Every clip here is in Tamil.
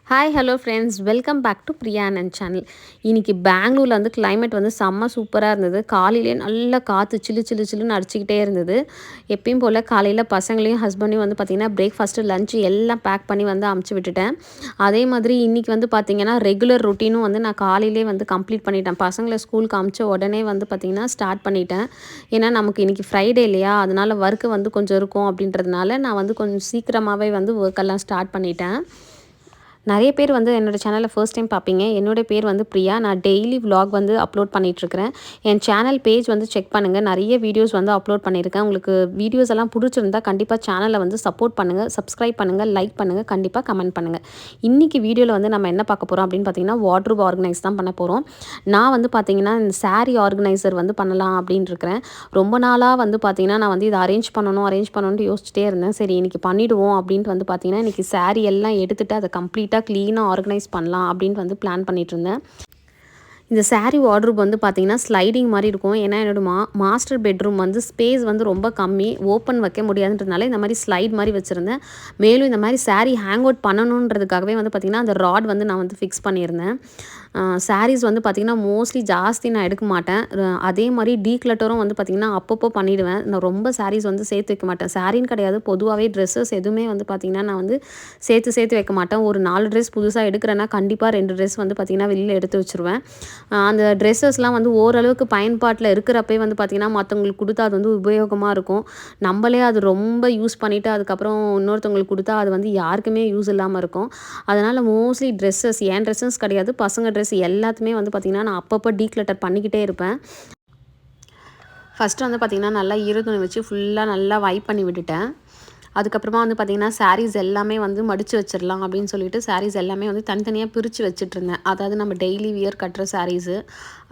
Hi hello friends, welcome back to Priya and channel. இன்றைக்கி பெங்களூரில் வந்து கிளைமேட் வந்து செம்ம சூப்பராக இருந்தது. காலையிலே நல்லா காற்று சில்லு சில்லு சில்லுன்னு அடிச்சிக்கிட்டே இருந்தது. எப்பயும் போல் காலையில் பசங்களையும் ஹஸ்பண்டையும் வந்து பார்த்திங்கன்னா பிரேக்ஃபாஸ்ட்டு லஞ்சு எல்லாம் பேக் பண்ணி வந்து அமுச்சு விட்டுட்டேன். அதே மாதிரி இன்றைக்கி வந்து பார்த்திங்கன்னா ரெகுலர் ரொட்டீனும் வந்து நான் காலையிலே வந்து கம்ப்ளீட் பண்ணிட்டேன். பசங்களை ஸ்கூலுக்கு அமுச்ச உடனே வந்து பார்த்திங்கன்னா ஸ்டார்ட் பண்ணிட்டேன். ஏன்னா நமக்கு இன்றைக்கி ஃப்ரைடே இல்லையா, அதனால் ஒர்க்கு வந்து கொஞ்சம் இருக்கும் அப்படின்றதுனால நான் வந்து கொஞ்சம் சீக்கிரமாகவே வந்து ஒர்க்கெல்லாம் ஸ்டார்ட் பண்ணிட்டேன். நிறைய பேர் வந்து என்னோடய சேனலை ஃபர்ஸ்ட் டைம் பார்ப்பீங்க. என்னோடய பேர் வந்து பிரியா. நான் டெய்லி விலாக் வந்து அப்லோட் பண்ணிகிட்ருக்கிறேன். என் சேனல் பேஜ் வந்து செக் பண்ணுங்கள். நிறைய வீடியோஸ் வந்து அப்லோட் பண்ணியிருக்கேன். உங்களுக்கு வீடியோஸ் எல்லாம் பிடிச்சிருந்தா கண்டிப்பாக சேனலை வந்து சப்போர்ட் பண்ணுங்கள், சப்ஸ்கிரைப் பண்ணுங்கள், லைக் பண்ணுங்கள், கண்டிப்பாக கமெண்ட் பண்ணுங்கள். இன்றைக்கி வீடியோவில் வந்து நம்ம என்ன பார்க்க போகிறோம் அப்படின்னு பார்த்தீங்கன்னா வார்ட்ரோப் ஆர்கனைஸ் தான் பண்ண போகிறோம். நான் வந்து பார்த்தீங்கன்னா இந்த சாரீ ஆர்கனைசர் வந்து பண்ணலாம் அப்படின்னு இருக்கிறேன். ரொம்ப நாளாக வந்து பார்த்தீங்கன்னா நான் வந்து இதை அரேஞ்ச் பண்ணணும்னு யோசிச்சுட்டே இருந்தேன். சரி இன்றைக்கி பண்ணிவிடுவோம் அப்படின்ட்டு வந்து பார்த்தீங்கன்னா இன்றைக்கி சாரீ எல்லாம் எடுத்துகிட்டு அதை கம்ப்ளீட்டாக க்ளீனாக ஆர்கனைஸ் பண்ணலாம் அப்படின்ட்டு வந்து பிளான் பண்ணிட்டு இருந்தேன். இந்த சாரீ வார்ட்ரோப் வந்து பார்த்திங்கன்னா ஸ்லைடிங் மாதிரி இருக்கும். ஏன்னா என்னோடய மாஸ்டர் பெட்ரூம் வந்து ஸ்பேஸ் வந்து ரொம்ப கம்மி, ஓப்பன் வைக்க முடியாதுன்றதுனால இந்த மாதிரி ஸ்லைட் மாதிரி வச்சுருந்தேன். மேலும் இந்த மாதிரி சாரீ ஹேங் அவுட் பண்ணணுன்றதுக்காகவே வந்து பார்த்திங்கன்னா அந்த ராட் வந்து நான் வந்து ஃபிக்ஸ் பண்ணியிருந்தேன். சாரீஸ் வந்து பார்த்திங்கன்னா மோஸ்ட்லி ஜாஸ்தி நான் எடுக்க மாட்டேன். அதே மாதிரி டீக்ளட்டரும் வந்து பார்த்திங்கன்னா அப்பப்போ பண்ணிவிடுவேன். நான் ரொம்ப சாரீஸ் வந்து சேர்த்து வைக்க மாட்டேன். சாரின்னு கிடையாது, பொதுவாகவே ட்ரெஸ்ஸஸ் எதுவுமே வந்து பார்த்திங்கன்னா நான் வந்து சேர்த்து வைக்க மாட்டேன். ஒரு 4 ட்ரெஸ் புதுசாக எடுக்கிறேன்னா கண்டிப்பாக 2 ட்ரெஸ் வந்து பார்த்திங்கன்னா வெளியில் எடுத்து வச்சுருவேன். அந்த ட்ரெஸ்ஸஸ்லாம் வந்து ஓரளவுக்கு பயன்பாட்டில் இருக்கிறப்பே வந்து பார்த்திங்கன்னா மற்றவங்களுக்கு கொடுத்தா அது வந்து உபயோகமாக இருக்கும். நம்மளே அது ரொம்ப யூஸ் பண்ணிவிட்டு அதுக்கப்புறம் இன்னொருத்தவங்களுக்கு கொடுத்தா அது வந்து யாருக்குமே யூஸ் இல்லாமல் இருக்கும். அதனால் மோஸ்ட்லி ட்ரெஸ்ஸஸ், என் ட்ரெஸ்ஸஸ் கிடையாது, பசங்க ட்ரெஸ் எல்லாத்தையுமே வந்து பார்த்திங்கன்னா நான் அப்பப்போ டீக்ளட்டர் பண்ணிக்கிட்டே இருப்பேன். ஃபஸ்ட்டு வந்து பார்த்திங்கன்னா நல்லா ஈரத்துணி வச்சு ஃபுல்லாக நல்லா வைப் பண்ணி விட்டுட்டேன். அதுக்கப்புறமா வந்து பார்த்திங்கன்னா சாரீஸ் எல்லாமே வந்து மடித்து வச்சிடலாம் அப்படின்னு சொல்லிட்டு சாரீஸ் எல்லாமே வந்து தனித்தனியாக பிரித்து வச்சுட்ருந்தேன். அதாவது நம்ம டெய்லி வியர் கட்டுற சாரீஸு,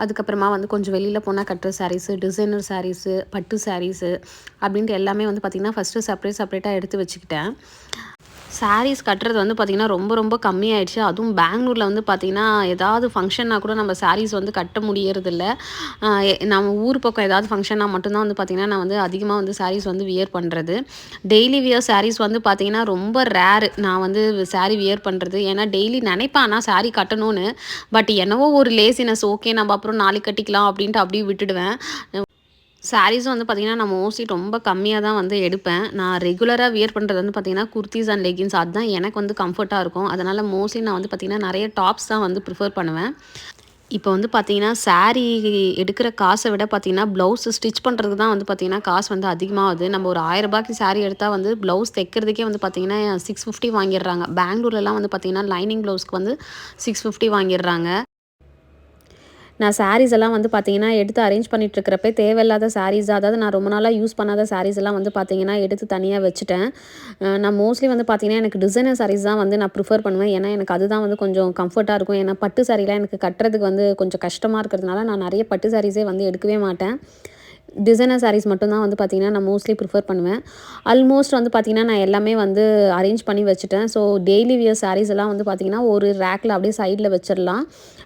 அதுக்கப்புறமா வந்து கொஞ்சம் வெளியில் போனால் கட்டுற சாரீஸு, டிசைனர் சாரீஸு, பட்டு சாரீஸு அப்படின்ட்டு எல்லாமே வந்து பார்த்திங்கன்னா ஃபஸ்ட்டு செப்பரேட்டாக எடுத்து வச்சுக்கிட்டேன். சாரீஸ் கட்டுறது வந்து பார்த்திங்கன்னா ரொம்ப கம்மியாயிடுச்சு. அதுவும் பெங்களூரில் வந்து பார்த்திங்கன்னா ஏதாவது ஃபங்க்ஷன்னா கூட நம்ம சாரீஸ் வந்து கட்ட முடியறதில்ல. நம்ம ஊர் பக்கம் ஏதாவது ஃபங்க்ஷன்னா மட்டும்தான் வந்து பார்த்திங்கன்னா நான் வந்து அதிகமாக வந்து சாரீஸ் வந்து வியர் பண்ணுறது. டெய்லி வியர் சாரீஸ் வந்து பார்த்திங்கன்னா ரொம்ப ரேரு நான் வந்து சாரீ வியர் பண்ணுறது. ஏன்னா டெய்லி நினைப்பேன் ஆனால் சாரீ கட்டணும்னு. பட் என்னவோ ஒரு லேசினஸ், ஓகே நம்ம அப்புறம் நாளைக்கு கட்டிக்கலாம் அப்படின்ட்டு அப்படியே விட்டுடுவேன். சாரீஸும் வந்து பார்த்திங்கன்னா நான் மோஸ்ட்லி ரொம்ப கம்மியாக தான் வந்து எடுப்பேன். நான் ரெகுலராக வியர் பண்ணுறது வந்து பார்த்திங்கன்னா குர்த்தீஸ் அண்ட் லெகின்ஸ், அதுதான் எனக்கு வந்து கம்ஃபர்ட்டாக இருக்கும். அதனால் மோஸ்ட்லி நான் வந்து பார்த்திங்கன்னா நிறைய டாப்ஸ் தான் வந்து ப்ரிஃபர் பண்ணுவேன். இப்போ வந்து பார்த்திங்கன்னா சாரீ எடுக்கிற காசை விட பார்த்திங்கன்னா ப்ளவுஸ் ஸ்டிச் பண்ணுறதுக்கு தான் வந்து பார்த்திங்கன்னா காசு வந்து அதிகமாகுது. நம்ம ஒரு 1000 ரூபாய்க்கு சாரீ எடுத்தால் வந்து ப்ளவுஸ் தைக்கிறதுக்கே வந்து பார்த்திங்கன்னா 650 வாங்கிடுறாங்க. பெங்களூர்லலாம் வந்து பார்த்திங்கன்னா லைனிங் ப்ளவுஸ்க்கு வந்து 650 வாங்கிடுறாங்க. நான் சாரீஸ் எல்லாம் வந்து பார்த்திங்கன்னா எடுத்து அரேஞ்ச் பண்ணிகிட்ருக்கிறப்ப தேவையில்லாத சாரீஸ், அதாவது நான் ரொம்ப நாளாக யூஸ் பண்ணாத சாரீஸ் எல்லாம் வந்து பார்த்திங்கன்னா எடுத்து தனியாக வச்சுட்டேன். நான் மோஸ்ட்லி வந்து பார்த்திங்கன்னா எனக்கு டிசைனர் சாரீஸ் தான் வந்து நான் ப்ரிஃபர் பண்ணுவேன். ஏன்னா எனக்கு அதுதான் வந்து கொஞ்சம் கம்ஃபர்ட்டாக இருக்கும். ஏன்னா பட்டு சாரீலாம் எனக்கு கட்டுறதுக்கு வந்து கொஞ்சம் கஷ்டமாக இருக்கிறதுனால நான் நிறைய பட்டு சாரீஸே வந்து எடுக்கவே மாட்டேன். டிசைனர் சாரீஸ் மட்டும்தான் வந்து பார்த்திங்கன்னா நான் மோஸ்ட்லி ப்ரிஃபர் பண்ணுவேன். ஆல்மோஸ்ட் வந்து பார்த்திங்கன்னா நான் எல்லாமே வந்து அரேஞ்ச் பண்ணி வச்சுட்டேன். ஸோ டெய்லி வியர் சாரீஸ் எல்லாம் வந்து பார்த்திங்கன்னா ஒரு ரேக்கில் அப்படியே சைடில் வச்சிடலாம்.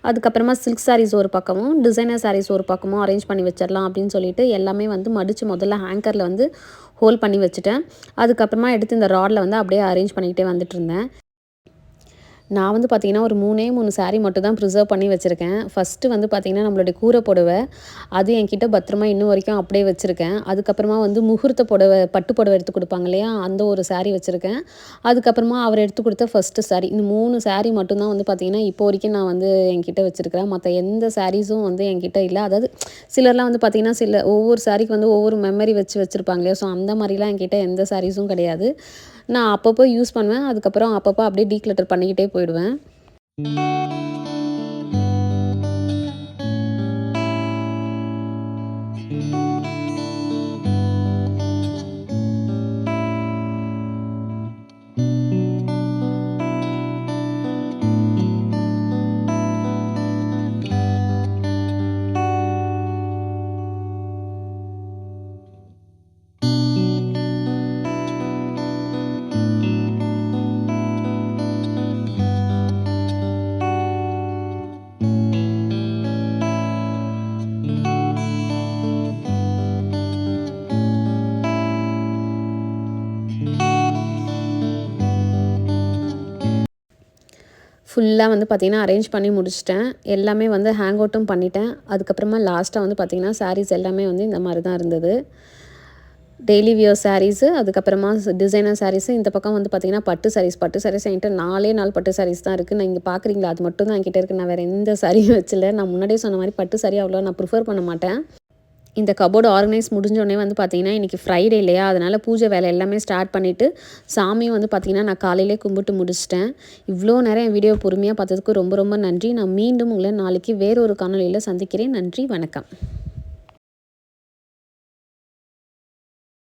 அதுக்கப்புறமா சில்க் சாரீஸ் ஒரு பக்கமும், டிசைனர் சாரீஸ் ஒரு பக்கமும் அரேஞ்ச் பண்ணி வச்சிடலாம் அப்படின்னு சொல்லிட்டு எல்லாமே வந்து மடித்து முதல்ல ஹேங்கரில் வந்து ஹோல்ட் பண்ணி வச்சுட்டேன். அதுக்கப்புறமா எடுத்து இந்த ராடில் வந்து அப்படியே அரேஞ்ச் பண்ணிக்கிட்டே வந்துட்டுருந்தேன். நான் வந்து பார்த்திங்கன்னா ஒரு 3 சாரீ மட்டும் தான் ப்ரிசர்வ் பண்ணி வச்சுருக்கேன். ஃபஸ்ட்டு வந்து பார்த்திங்கன்னா நம்மளுடைய கூரை புடவை, அது என்கிட்ட பத்திரமா இன்னும் வரைக்கும் அப்படியே வச்சுருக்கேன். அதுக்கப்புறமா வந்து முகூர்த்த புடவை, பட்டு புடவை எடுத்து கொடுப்பாங்க இல்லையா, அந்த ஒரு சாரீ வச்சுருக்கேன். அதுக்கப்புறமா அவர் எடுத்து கொடுத்த ஃபஸ்ட்டு சாரீ, இந்த 3 சாரீ மட்டும்தான் வந்து பார்த்திங்கன்னா இப்போ வரைக்கும் நான் வந்து என்கிட்ட வச்சுருக்கிறேன். மற்ற எந்த சாரீஸும் வந்து என்கிட்ட இல்லை. அதாவது சிலர்லாம் வந்து பார்த்திங்கன்னா ஒவ்வொரு சாரீக்கு வந்து ஒவ்வொரு மெமரி வச்சுருப்பாங்க இல்லையா, ஸோ அந்த மாதிரிலாம் என்கிட்ட எந்த சாரீஸும் கிடையாது. நான் அப்பப்போ யூஸ் பண்ணுவேன். அதுக்கப்புறம் அப்பப்போ அப்படியே டீக்ளட்டர் பண்ணிக்கிட்டே போயிடுவேன். ஃபுல்லாக வந்து பார்த்திங்கன்னா அரேஞ்ச் பண்ணி முடிச்சிட்டேன். எல்லாமே வந்து ஹேங் அவுட்டும் பண்ணிட்டேன். அதுக்கப்புறமா லாஸ்ட்டாக வந்து பார்த்திங்கன்னா சாரீஸ் எல்லாமே வந்து இந்த மாதிரி தான் இருந்தது. டெய்லி வியர் சாரீஸு, அதுக்கப்புறமா டிசைனர் சாரீஸு, இந்த பக்கம் வந்து பார்த்திங்கன்னா பட்டு சாரீஸ் என்கிட்ட 4 பட்டு சாரீஸ் தான் இருக்குது. நான் இங்கே பார்க்குறீங்களா, அது மட்டும் தான் என்கிட்ட இருக்குது. நான் வேறு எந்த சாரியும் வச்சில்ல. நான் முன்னாடியே சொன்ன மாதிரி பட்டு சாரி அவ்வளோ நான் ப்ரிஃபர் பண்ண மாட்டேன். இந்த கபோர்டு ஆர்கனைஸ் முடிஞ்சோடனே வந்து பார்த்திங்கன்னா இன்றைக்கி ஃப்ரைடே இல்லையா, அதனால் பூஜை வேலை எல்லாமே ஸ்டார்ட் பண்ணிவிட்டு சாமியும் வந்து பார்த்திங்கன்னா நான் காலையிலே கும்பிட்டு முடிச்சிட்டேன். இவ்வளோ நேரம் என் வீடியோ பொறுமையாக பார்த்ததுக்கு ரொம்ப ரொம்ப நன்றி. நான் மீண்டும் உங்களை நாளைக்கு வேறொரு காணொலியில் சந்திக்கிறேன். நன்றி, வணக்கம்.